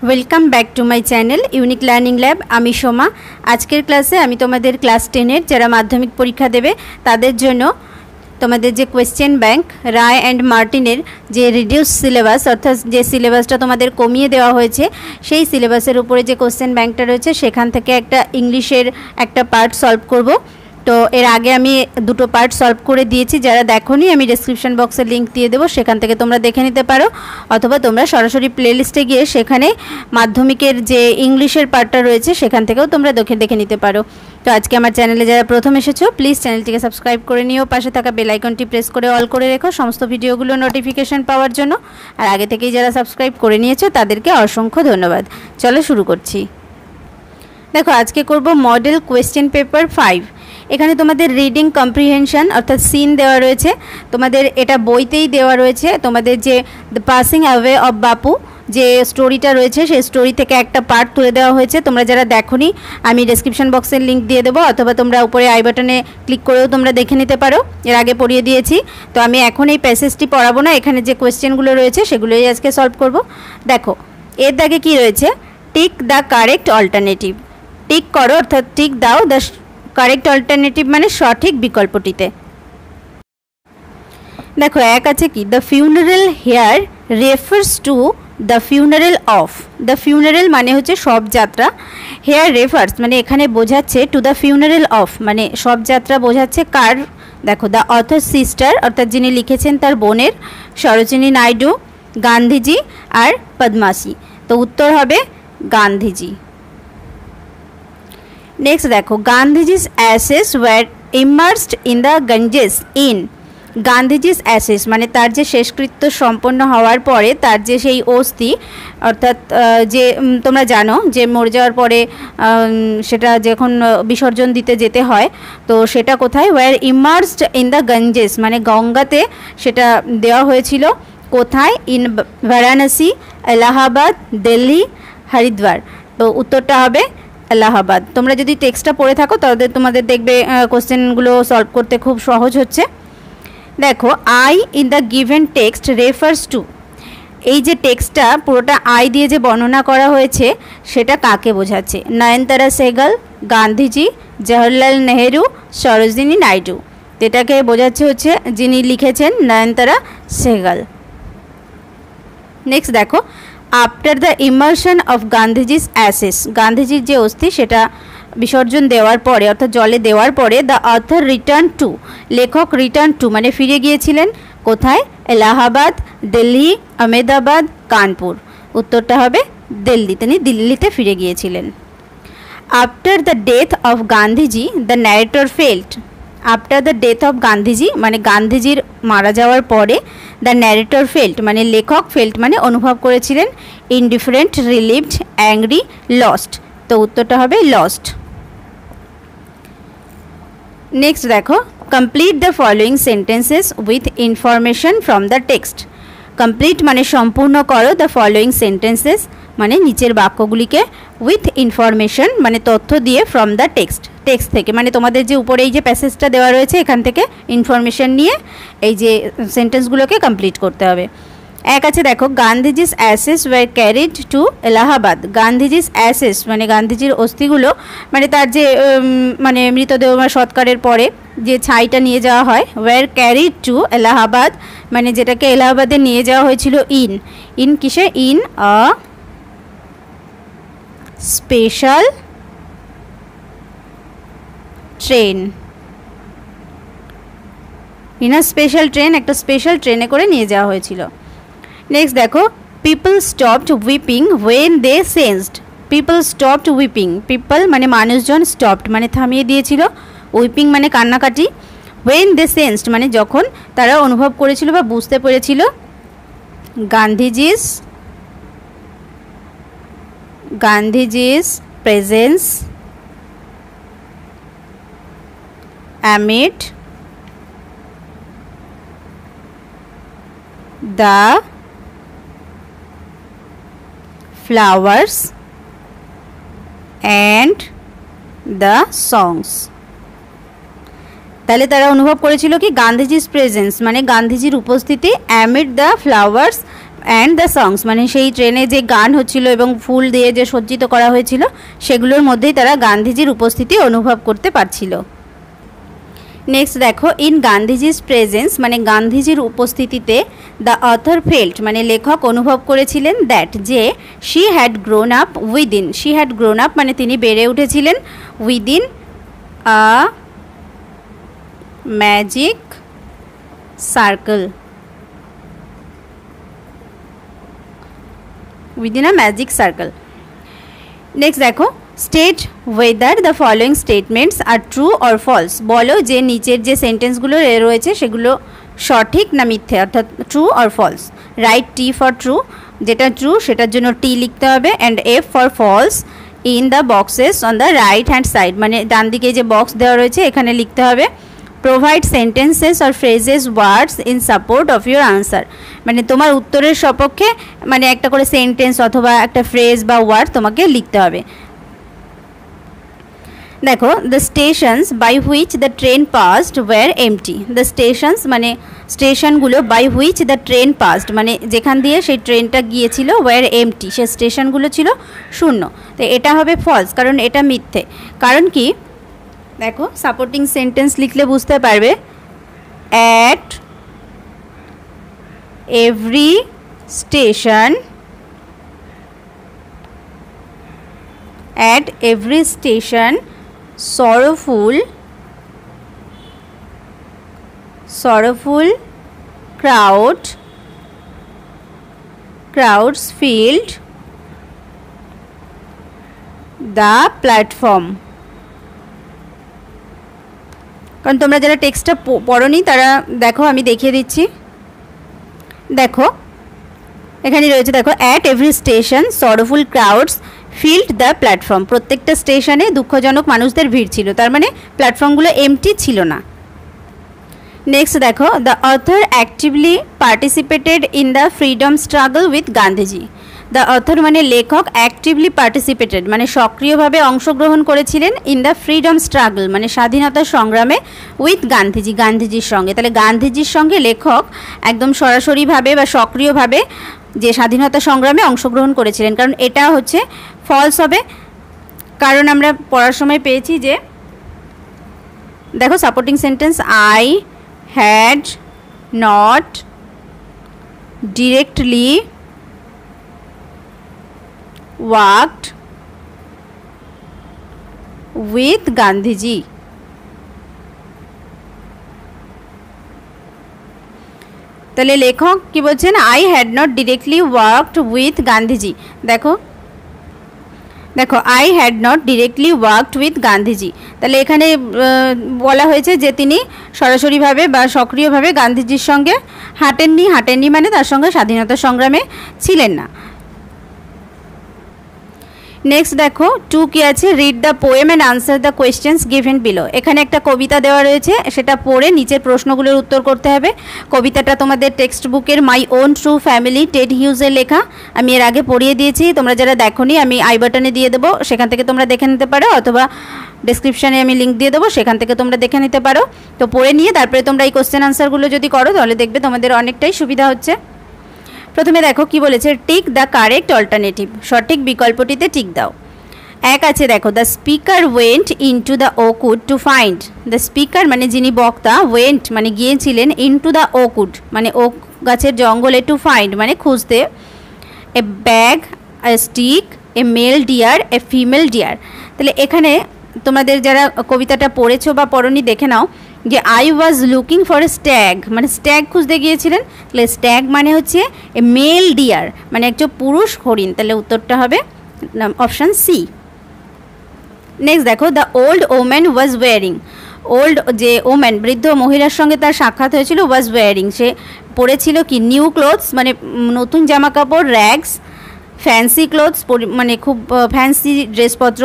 Welcome back to my channel unique learning lab. আমি সোমা। আজকের ক্লাসে আমি তোমাদের ক্লাস 10-এর যারা মাধ্যমিক পরীক্ষা দেবে তাদের জন্য তোমাদের যে কোয়েশ্চেন ব্যাংক রায় অ্যান্ড মার্টিনের যে রিডিউস সিলেবাস অর্থাৎ যে সিলেবাসটা তোমাদের কমিয়ে দেওয়া হয়েছে সেই সিলেবাসের উপরে যে কোয়েশ্চেন ব্যাংকটা রয়েছে সেখান থেকে একটা ইংলিশের একটা পার্ট সলভ করব। তো এর আগে আমি দুটো পার্ট সলভ করে দিয়েছি, যারা দেখোনি আমি ডেসক্রিপশন বক্সে লিঙ্ক দিয়ে দেবো, সেখান থেকে তোমরা দেখে নিতে পারো, অথবা তোমরা সরাসরি প্লেলিস্টে গিয়ে সেখানে মাধ্যমিকের যে ইংলিশের পার্টটা রয়েছে সেখান থেকেও তোমরা দেখে নিতে পারো। তো আজকে আমার চ্যানেলে যারা প্রথম এসেছো প্লিজ চ্যানেলটিকে সাবস্ক্রাইব করে নিও, পাশে থাকা বেল আইকনটি প্রেস করে অল করে রেখো সমস্ত ভিডিওগুলো নোটিফিকেশন পাওয়ার জন্য। আর আগে থেকেই যারা সাবস্ক্রাইব করে নিয়েছো তাদেরকে অসংখ্য ধন্যবাদ। চলো শুরু করছি। দেখো আজকে করব মডেল কোয়েশ্চেন পেপার 5। এখানে তোমাদের রিডিং কম্প্রিহেনশন অর্থাৎ সিন দেওয়া রয়েছে, তোমাদের এটা বইতেই দেওয়া রয়েছে। তোমাদের যে দ্য পাসিং অ্যাওয়ে অফ বাপু যে স্টোরিটা রয়েছে সেই স্টোরি থেকে একটা পার্ট তুলে দেওয়া হয়েছে। তোমরা যারা দেখোনি আমি ডেসক্রিপশন বক্সের লিঙ্ক দিয়ে দেবো, অথবা তোমরা উপরে আই বাটনে ক্লিক করেও তোমরা দেখে নিতে পারো, এর আগে পড়িয়ে দিয়েছি। তো আমি এখন এই প্যাসেজটি পড়াবো না, এখানে যে কোয়েশ্চেনগুলো রয়েছে সেগুলোই আজকে সলভ করব। দেখো এর দাগে কি রয়েছে, tick the correct alternative. Tick করো অর্থাৎ টিক দাও দ্য কারেক্ট অল্টারনেটিভ মানে সঠিক বিকল্পটিতে। দেখো এক আছে কি, the funeral here refers to the funeral of. The funeral মানে হচ্ছে শবযাত্রা, হেয়ার রেফার্স মানে এখানে বোঝাচ্ছে টু দ্য ফিউনারেল অফ মানে শবযাত্রা বোঝাচ্ছে কার। দেখো দ্য অথর সিস্টার অর্থাৎ যিনি লিখেছেন তার বোনের, সরোজিনী নাইডু, গান্ধীজি আর পদ্মাসী। তো উত্তর হবে গান্ধীজি। নেক্সট দেখো, Gandhiji's ashes were immersed in the Ganges in. Gandhiji's ashes মানে তার যে শেষকৃত্য সম্পন্ন হওয়ার পরে তার যে সেই অস্থি অর্থাৎ যে তোমরা জানো যে মরে যাওয়ার পরে সেটা যখন বিসর্জন দিতে যেতে হয় তো সেটা কোথায়, were immersed in the Ganges মানে গঙ্গাতে সেটা দেওয়া হয়েছিল। কোথায়, ইন বারাণসী, এলাহাবাদ, দিল্লি, হরিদ্বার। তো উত্তরটা হবে এলাহাবাদ। তোমরা যদি টেক্সটটা পড়ে থাকো তাহলে তোমাদের দেখবে কোশ্চেনগুলো সলভ করতে খুব সহজ হচ্ছে। দেখো I in the given text refers to, এই যে টেক্সটটা পুরোটা আই দিয়ে যে বর্ণনা করা হয়েছে সেটা কাকে বোঝাচ্ছে, নয়নতারা সেহগল, গান্ধীজি, জওহরলাল নেহেরু, সরোজিনী নাইডু। এটাকে বোঝাচ্ছে হচ্ছে যিনি লিখেছেন নয়নতারা সেহগল। নেক্সট দেখো, after the immersion of Gandhiji's ashes, গান্ধীজির যে অস্থি সেটা বিসর্জন দেওয়ার পরে অর্থাৎ জলে দেওয়ার পরে দ্য অথর রিটার্ন টু, লেখক রিটার্ন টু মানে ফিরে গিয়েছিলেন কোথায়, এলাহাবাদ, দিল্লি, আহমেদাবাদ, কানপুর। উত্তরটা হবে দিল্লি, তিনি দিল্লিতে ফিরে গিয়েছিলেন। After the death of Gandhiji the narrator felt. After the death of Gandhiji মানে গান্ধীজির মারা যাওয়ার পরে দ্য ন্যারেটর ফেল্ট মানে লেখক, ফেল্ট মানে অনুভব করেছিলেন, ইনডিফারেন্ট, রিলিভড, অ্যাংরি, লস্ট। তো উত্তরটা হবে লস্ট। নেক্সট দেখো, complete the following sentences with information from the text. Complete মানে সম্পূর্ণ করো, দ্য ফলোয়িং সেন্টেন্সেস মানে নিচের বাক্যগুলিকে, উইথ ইনফরমেশন মানে তথ্য দিয়ে, ফ্রম দ্য টেক্সট টেক্সট থেকে মানে তোমাদের যে উপরে এই যে প্যাসেজটা দেওয়া রয়েছে এখান থেকে ইনফরমেশন নিয়ে এই যে সেন্টেন্সগুলোকে কমপ্লিট করতে হবে। এক আছে দেখো, Gandhiji's ashes were carried to Allahabad. Gandhiji's ashes মানে গান্ধীজির অস্থিগুলো মানে তার যে মানে মৃতদেহ সৎকারের পরে যে ছাইটা নিয়ে যাওয়া হয়, ওয়ার ক্যারিড টু এলাহাবাদ মানে যেটাকে এলাহাবাদে নিয়ে যাওয়া হয়েছিল ইন কিসে, in a special train. In a special train, একটা স্পেশাল ট্রেনে করে নিয়ে যাওয়া হয়েছিল। নেক্সট দেখো, people stopped weeping when they sensed. People stopped weeping, people মানে মানুষজন, স্টপড মানে থামিয়ে দিয়েছিল, উইপিং মানে কান্নাকাটি, ওয়েন দে সেন্সড মানে যখন তারা অনুভব করেছিল বা বুঝতে পেরেছিল Gandhiji's presence amid the flowers and the songs। তাহলে তারা অনুভব করেছিল কি গান্ধীজির প্রেজেন্স মানে গান্ধীজির উপস্থিতি, amid the flowers and the songs, মানে সেই ট্রেনে যে গান হচ্ছিল এবং ফুল দিয়ে যে সজ্জিত করা হয়েছিল সেগুলোর মধ্যেই তারা গান্ধীজির উপস্থিতি অনুভব করতে পারছিল। নেক্সট দেখো, ইন গান্ধীজিস প্রেজেন্স, মানে গান্ধীজির উপস্থিতিতে দ্য অথর ফেল্ট, মানে লেখক অনুভব করেছিলেন দ্যাট, যে she had grown up within, she had grown up মানে তিনি বেড়ে উঠেছিলেন, within a magic circle, within a magic circle. Next দেখো, state whether the following statements are true or false, বলো যে নিচের যে সেন্টেন্সগুলো রয়েছে সেগুলো সঠিক না মিথ্যে, অর্থাৎ true or false. Right T for true, যেটা ট্রু সেটার জন্য টি লিখতে হবে, and F for false in the boxes on the right hand side, মানে ডান দিকে যে বক্স দেওয়া রয়েছে এখানে লিখতে হবে। Provide sentences or phrases words in support of your answer, মানে তোমার উত্তরের সপক্ষে মানে একটা করে সেন্টেন্স অথবা একটা ফ্রেজ বা ওয়ার্ড তোমাকে লিখতে হবে। দেখো, the stations by which the train passed were empty, the stations মানে স্টেশনগুলো, by which the train passed মানে যেখান দিয়ে সেই ট্রেনটা গিয়েছিল, ওয়ার এমটি সে স্টেশনগুলো ছিল শূন্য। তো এটা হবে ফলস, কারণ এটা মিথ্যে। কারণ কি, দেখো সাপোর্টিং সেন্টেন্স লিখলে বুঝতে পারবে। At every station, at every station sorrowful crowds filled the platform, কারণ তোমরা যারা টেক্সটটা পড়োনি তারা দেখো আমি দেখিয়ে দিচ্ছি। দেখো এখানে রয়েছে, দেখো at every station sorrowful crowds field the platform, প্রত্যেকটা স্টেশনে দুঃখজনক মানুষদের ভিড় ছিল, তার মানে প্ল্যাটফর্মগুলো এমটি ছিল না। নেক্সট দেখো, the author actively participated in the freedom struggle with Gandhiji, the author মানে লেখক, অ্যাক্টিভলি পার্টিসিপেটেড মানে সক্রিয়ভাবে অংশগ্রহণ করেছিলেন, ইন দ্য ফ্রিডম স্ট্রাগল মানে স্বাধীনতা সংগ্রামে, উইথ গান্ধীজি গান্ধীজির সঙ্গে। তাহলে গান্ধীজির সঙ্গে লেখক একদম সরাসরিভাবে বা সক্রিয়ভাবে যে স্বাধীনতা সংগ্রামে অংশগ্রহণ করেছিলেন, কারণ এটা হচ্ছে ফলস হবে। কারণ আমরা পড়ার সময় পেয়েছি যে, দেখো supporting sentence, I had not directly worked with Gandhiji, তাহলে লেখক কি বলছেন, I had not directly worked with Gandhiji. দেখো দেখো I had not directly worked with Gandhiji, তাহলে এখানে বলা হয়েছে যে তিনি সরাসরিভাবে বা সক্রিয়ভাবে গান্ধীজির সঙ্গে হাঁটেননি মানে তার সঙ্গে স্বাধীনতা সংগ্রামে ছিলেন না। নেক্সট দেখো, টু কি আছে, read the poem and answer the questions given below, এখানে একটা কবিতা দেওয়া রয়েছে, সেটা পড়ে নিচের প্রশ্নগুলোর উত্তর করতে হবে। কবিতাটা তোমাদের টেক্সট বুকের my own true family Ted হিউজের লেখা, আমি এর আগে পড়িয়ে দিয়েছি, তোমরা যারা দেখোনি আমি আই বাটনে দিয়ে দেবো, সেখান থেকে তোমরা দেখে নিতে পারো, অথবা ডেসক্রিপশানে আমি লিঙ্ক দিয়ে দেবো, সেখান থেকে তোমরা দেখে নিতে পারো। তো পড়ে নিয়ে তারপরে তোমরা এই কোয়েশ্চেন আনসারগুলো যদি করো তাহলে দেখবে তোমাদের অনেকটাই সুবিধা হচ্ছে। প্রথমে দেখো কি বলেছে, টিক দ্য কারেক্ট অল্টারনেটিভ, সঠিক বিকল্পটিতে টিক দাও। এক আছে দেখো, the speaker went into the ওকুড to find, the speaker মানে যিনি বক্তা, ওয়েন্ট মানে গিয়েছিলেন, ইনটু দ্য ওকুড মানে ওক গাছের জঙ্গলে, টু ফাইন্ড মানে খুঁজতে, a bag, a stick, a male deer, a female deer. তাহলে এখানে তোমাদের যারা কবিতাটা পড়েছো বা পড়নি দেখে নাও যে I was looking for a stag মানে স্ট্যাগ খুঁজতে গিয়েছিলেন, তাহলে স্ট্যাগ মানে হচ্ছে এ মেল ডিয়ার মানে একজন পুরুষ হরিণ, তাহলে উত্তরটা হবে অপশান সি। নেক্সট দেখো, the old woman was wearing, old যে ওম্যান বৃদ্ধ মহিলার সঙ্গে তার সাক্ষাৎ হয়েছিল, ওয়াজ ওয়ারিং সে পরেছিল কি, নিউ ক্লোথস মানে নতুন জামা কাপড়, র্যাগস ফ্যান্সি ক্লোথস মানে খুব ফ্যান্সি ড্রেসপত্র,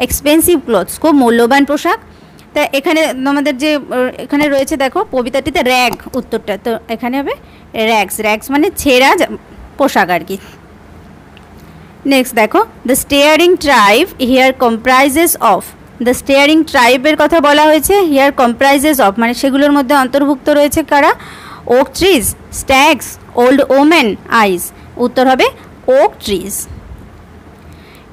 এক্সপেন্সিভ ক্লোথস খুব মূল্যবান পোশাক। তা এখানে আমাদের যে এখানে রয়েছে দেখো কবিতাটিতে র্যাগ উত্তরটা, তো এখানে হবে র্যাগস, র্যাগস মানে ছেঁড়া পোশাক আর কি। নেক্সট দেখো, the staring tribe here comprises of, the staring ট্রাইবের কথা বলা হয়েছে, হিয়ার কম্প্রাইজেস অফ মানে সেগুলোর মধ্যে অন্তর্ভুক্ত রয়েছে কারা, ওক ট্রিজ, স্ট্যাগস, ওল্ড ওমেন, আইস। उत्तर হবে ওক ট্রিজ।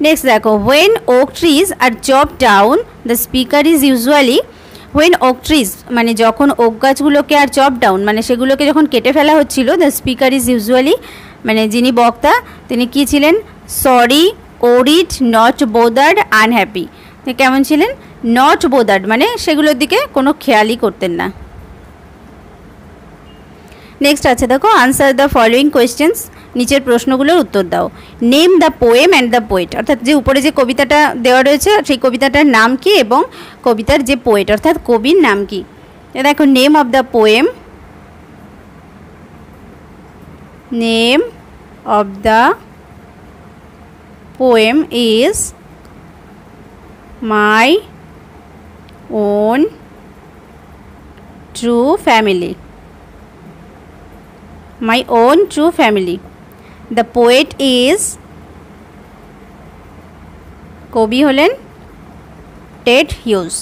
नेक्स्ट देखो when oak trees are chop down the speaker is usually when oak trees মানে যখন ওক গাছগুলোকে আর চপ ডাউন মানে সেগুলোকে যখন কেটে ফেলা হচ্ছিল দ্য স্পিকার ইজ ইউজুয়ালি মানে যিনি বক্তা তিনি কি ছিলেন সরি ওরিড নট বোদার্ড আনহ্যাপি কেমন ছিলেন নট বোদার্ড মানে সেগুলোর দিকে কোনো খেয়ালই করতেন না। নেক্সট আছে দেখো আনসার দ্য ফলোয়িং কোয়েশ্চেন্স নিচের প্রশ্নগুলোর উত্তর দাও। Name the poem and the poet অর্থাৎ যে উপরে যে কবিতাটা দেওয়া রয়েছে সেই কবিতাটার নাম কি এবং কবিতার যে পোয়েট অর্থাৎ কবির নাম কি। দেখো name of the poem name of the poem is my own true family My own true family. The poet is কবি হলেন Ted huge.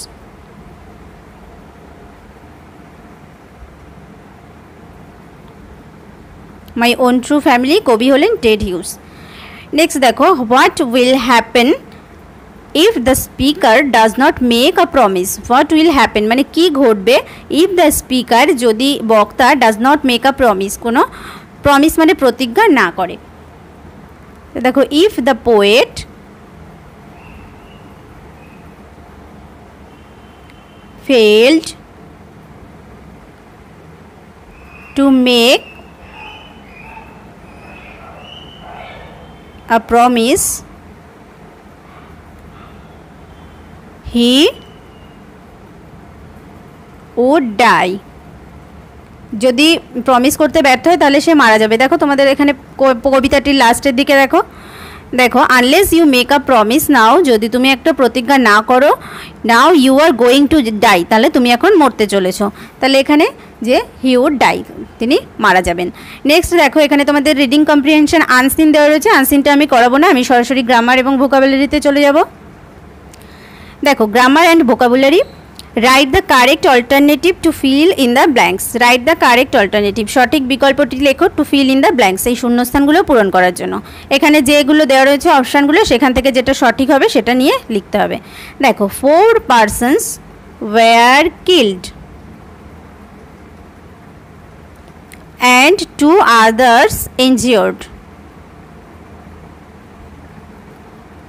My own true family কবি হলেন টেড হিউজ। নেক্সট দেখো what will happen if the speaker does not make a promise what will happen মানে কি ঘটবে if the speaker যদি বক্তা does not make a promise কোনো promise মানে প্রতিজ্ঞা না করে। দেখো if the poet failed to make a promise he would die যদি প্রমিস করতে ব্যর্থ হয় তাহলে সে মারা যাবে। দেখো তোমাদের এখানে কবিতাটির লাস্টের দিকে দেখো দেখো unless you make a promise now যদি তুমি একটা প্রতিজ্ঞা না করো now you are going to die তাহলে তুমি এখন মরতে চলেছো তাহলে এখানে যে হি উড ডাই তিনি মারা যাবেন। নেক্সট দেখো এখানে তোমাদের রিডিং কম্প্রিহেনশন আনসিন দেওয়া রয়েছে আনসিনটা আমি করাবো না আমি সরাসরি গ্রামার এবং ভোকাবুলারিতে চলে যাব। দেখো grammar and vocabulary write the correct alternative to fill in the blanks write the correct alternative সঠিক বিকল্পটি লেখো to fill in the blanks এই শূন্যস্থানগুলো পূরণ করার জন্য। এখানে যেগুলো দেওয়া রয়েছে অপশানগুলো সেখান থেকে যেটা সঠিক হবে সেটা নিয়ে লিখতে হবে। দেখো 4 persons were killed and 2 others injured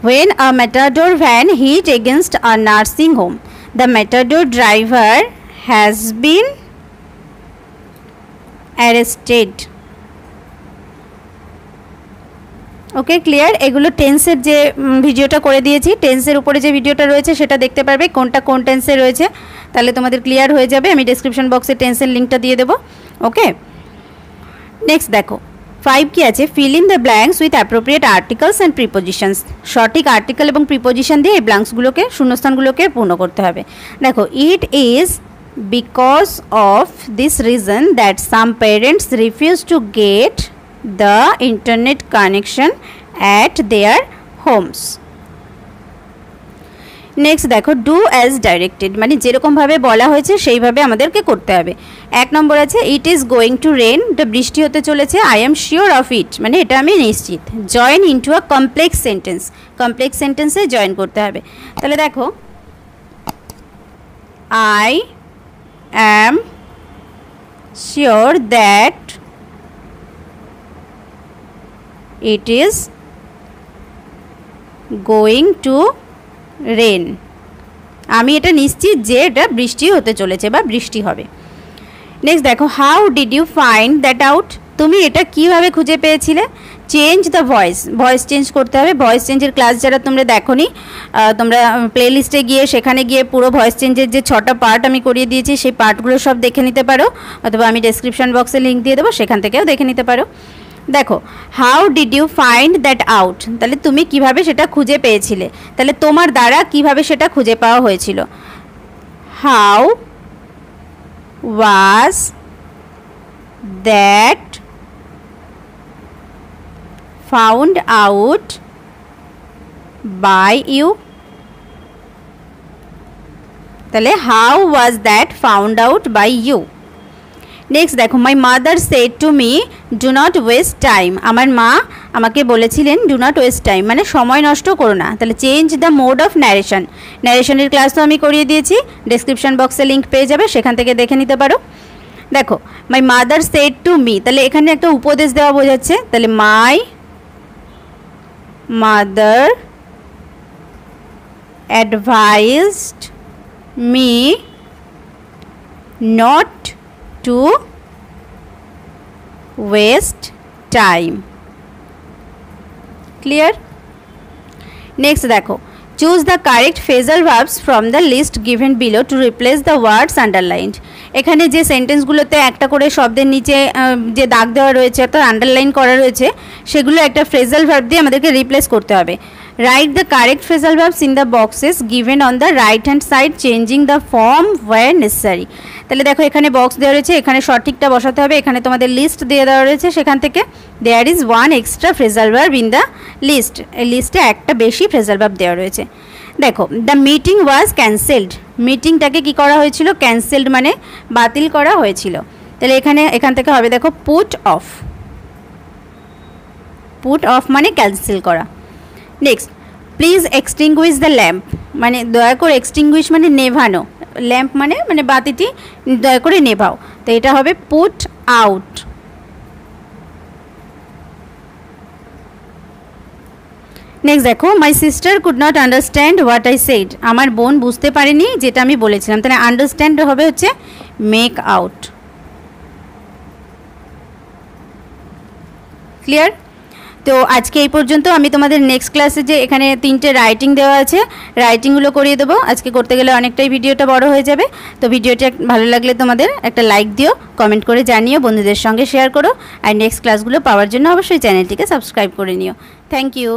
when a Matador van hit against a nursing home. The Matador driver has been arrested. Okay clear এগুলো টেন্সের যে ভিডিওটা করে দিয়েছি টেন্সের উপরে যে ভিডিওটা রয়েছে সেটা দেখতে পারবে কোনটা কোন টেন্সে রয়েছে তাহলে তোমাদের ক্লিয়ার হয়ে যাবে আমি ডেসক্রিপশন বক্সে টেন্সের লিঙ্কটা দিয়ে দেবো। ওকে নেক্সট দেখো 5 কি আছে feel in the blanks with appropriate articles and prepositions সঠিক আর্টিকেল এবং প্রিপোজিশন দিয়ে এই ব্ল্যাঙ্কসগুলোকে শূন্যস্থানগুলোকে পূর্ণ করতে হবে। দেখো it is because of this reason that some parents refuse to get the internet connection at their Holmes. Next দেখো ডু অ্যাজ ডাইরেক্টেড মানে যেরকমভাবে বলা হয়েছে সেইভাবে আমাদেরকে করতে হবে। 1 নম্বর আছে it is going to rain এটা বৃষ্টি হতে চলেছে I am sure of it মানে এটা আমি নিশ্চিত। Join into a complex sentence complex সেন্টেন্সে জয়েন করতে হবে। তাহলে দেখো I am sure that it is going to rain আমি এটা নিশ্চিত যে এটা বৃষ্টি হতে চলেছে বা বৃষ্টি হবে। নেক্সট দেখো how did you find that out তুমি এটা কিভাবে খুঁজে পেয়েছিলে। Change the voice voice change করতে হবে ভয়েস চেঞ্জের ক্লাস যারা তোমরা দেখোনি তোমরা প্লে লিস্টে গিয়ে সেখানে গিয়ে পুরো ভয়েস চেঞ্জের যে 6টা পার্ট আমি করিয়ে দিয়েছি সেই পার্টগুলো সব দেখে নিতে পারো অথবা আমি ডেসক্রিপশন বক্সে লিঙ্ক দিয়ে দেবো সেখান থেকেও দেখে নিতে পারো। দেখো how did you find that out তাহলে তুমি কিভাবে সেটা খুঁজে পেয়েছিলে তাহলে তোমার দ্বারা কিভাবে সেটা খুঁজে পাওয়া হয়েছিল। How was that found out by you তাহলে how was that found out by you. Next দেখো, my mother said to me do not waste time. আমার মা আমাকে বলেছিলেন ডু নট ওয়েস্ট টাইম মানে সময় নষ্ট করো না। তাহলে change the mode of narration. ন্যারেশনের ক্লাস তো আমি করিয়ে দিয়েছি, ডেসক্রিপশন বক্সে লিঙ্ক পেয়ে যাবে, সেখান থেকে দেখে নিতে পারো। দেখো my mother said to me, তাহলে এখানে একটা উপদেশ দেওয়া বোঝাচ্ছে। তাহলে my mother advised me not to waste time. Clear? Next দেখো, choose the correct phrasal verbs from the list given below to replace the words underlined. এখানে যে সেন্টেন্সগুলোতে একটা করে শব্দের নিচে যে দাগ দেওয়া রয়েছে অর্থাৎ আন্ডারলাইন করা রয়েছে, সেগুলো একটা ফ্রেজাল ভার্ব দিয়ে আমাদেরকে রিপ্লেস করতে হবে। Write the correct phrasal verbs in the boxes given on the right hand side changing the form where necessary. তাহলে দেখো এখানে বক্স দেওয়া রয়েছে, এখানে সঠিকটা বসাতে হবে। এখানে তোমাদের লিস্ট দিয়ে দেওয়া রয়েছে, সেখান থেকে there is one extra phrasal verb in the list. এই লিস্টে একটা বেশি ফ্রেজাল ভার্ব দেওয়া রয়েছে। দেখো, দ্য মিটিং ওয়াজ ক্যান্সেলড। মিটিংটাকে কি করা হয়েছিল? ক্যান্সেলড মানে বাতিল করা হয়েছিল। তাহলে এখান থেকে হবে দেখো পুট অফ। পুট অফ মানে ক্যান্সেল করা। Next, please extinguish the lamp মানে দয়া করে, এক্সটিংগুইশ মানে নেভানো, ল্যাম্প মানে বাতিটি দয়া করে নেভাও। তো এটা হবে পুট আউট। নেক্সট দেখো, my sister could not understand what I said. আমার বোন বুঝতে পারেনি যেটা আমি বলেছিলাম। তাহলে আন্ডারস্ট্যান্ড হবে হচ্ছে মেক আউট। ক্লিয়ার? তো আজকে এই পর্যন্ত। আমি তোমাদের নেক্সট ক্লাসে যে এখানে 3টে রাইটিং দেওয়া আছে, রাইটিংগুলো করিয়ে দেবো। আজকে করতে গেলে অনেকটাই ভিডিওটা বড় হয়ে যাবে। তো ভিডিওটা ভালো লাগলে তোমাদের একটা লাইক দিও, কমেন্ট করে জানিও, বন্ধুদের সঙ্গে শেয়ার করো। আর নেক্সট ক্লাসগুলো পাওয়ার জন্য অবশ্যই চ্যানেলটিকে সাবস্ক্রাইব করে নিও। Thank you.